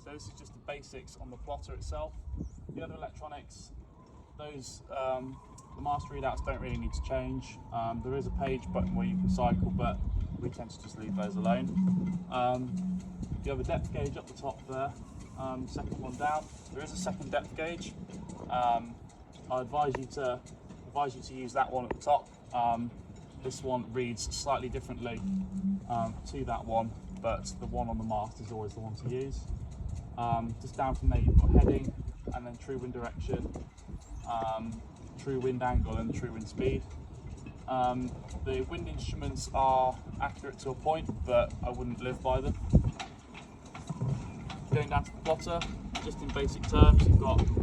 So this is just the basics on the plotter itself. The other electronics, those the master readouts don't really need to change. There is a page button where you can cycle, but we tend to just leave those alone. You have a depth gauge up the top there. Second one down, there is a second depth gauge. I advise you to use that one at the top. This one reads slightly differently to that one, but the one on the mast is always the one to use. Just down from there, you've got heading, and then true wind direction, true wind angle, and true wind speed. The wind instruments are accurate to a point, but I wouldn't live by them. Going down to the plotter, just in basic terms, you've got a bit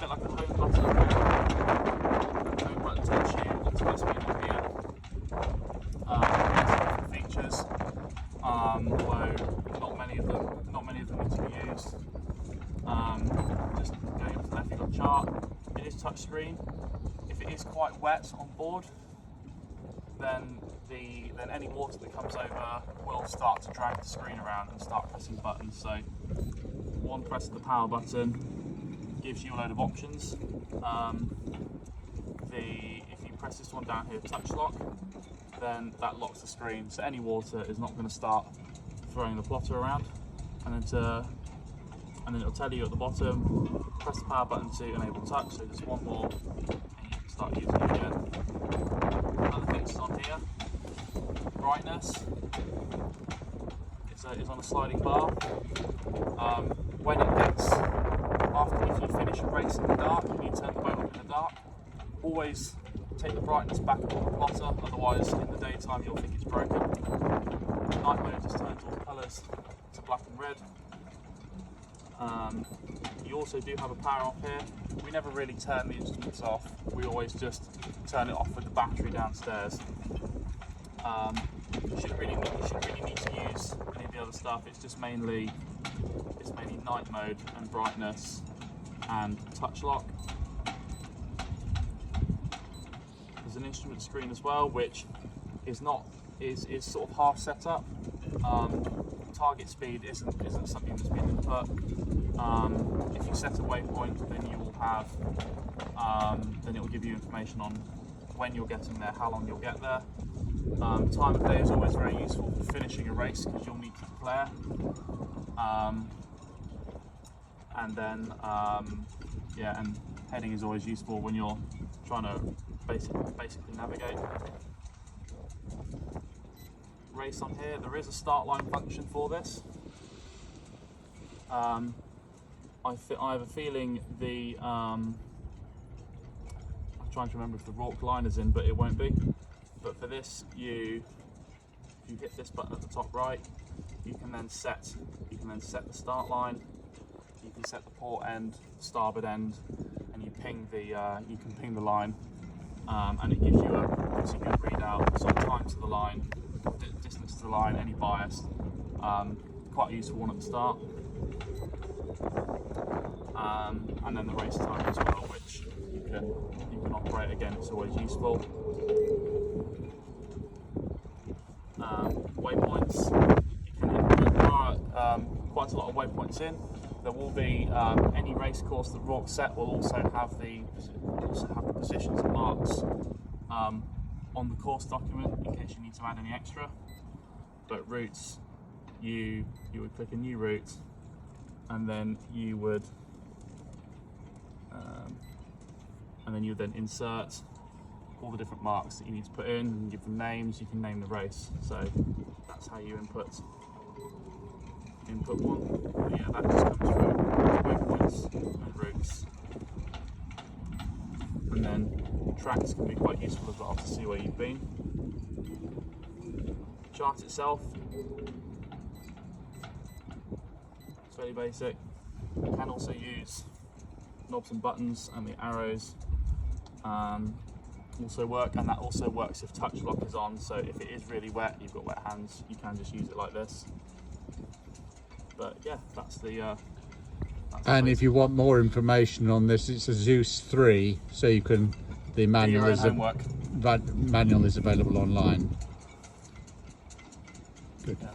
like a home button. The home button tells you what to speed up here. Different features, although not many of them need to be used. Just going up to the left, you've got chart. It is touchscreen. If it is quite wet on board, then any water that comes over will start to drag the screen around and start pressing buttons. So one press of the power button gives you a load of options. If you press this one down here, touch lock, then that locks the screen, so any water is not going to start throwing the plotter around. And then it'll tell you at the bottom, press the power button to enable touch, so just one more and you can start using it again. Other features on here, brightness is on a sliding bar. When it gets, if you finish a race in the dark and you turn the boat up in the dark, always take the brightness back up on the plotter, otherwise in the daytime you'll think it's broken. Night mode just turns all the colours to black and red. You also do have a power off here. We never really turn the instruments off, we always just turn it off with the battery downstairs. You shouldn't really need to use any of the other stuff. It's mainly night mode and brightness and touch lock. There's an instrument screen as well, which is sort of half set up. Target speed isn't something that's been input. If you set a waypoint, then you will have then it will give you information on when you're getting there, how long you'll get there. Time of day is always very useful for finishing a race because you'll need to declare. And then and heading is always useful when you're trying to basically navigate. Race on here, there is a start line function for this. I have a feeling I'm trying to remember if the Rorke line is in, but it won't be. But for this, if you hit this button at the top right, you can then set the start line. You can set the port end, starboard end, and you can ping the line, and it gives you a pretty good readout. So time to the line, distance to the line, any bias. Quite a useful one at the start. And then the race time as well, which you can operate again. It's always useful. Waypoints. There are quite a lot of waypoints in. There will be any race course that Rorke set will also have the positions and marks on the course document in case you need to add any extra. But routes, you would click a new route, and then you would then insert all the different marks that you need to put in and give them names. You can name the race, so that's how you input one. But yeah, that just comes through waypoints and routes. And then tracks can be quite useful as well to see where you've been. Chart itself, it's very basic. You can also use knobs and buttons, and the arrows also work, and that also works if touch lock is on. So if it is really wet, you've got wet hands, you can just use it like this. But yeah, that's the and if you want more information on this, it's a Zeus 3, so you can, the manual is available online. Good. Yeah.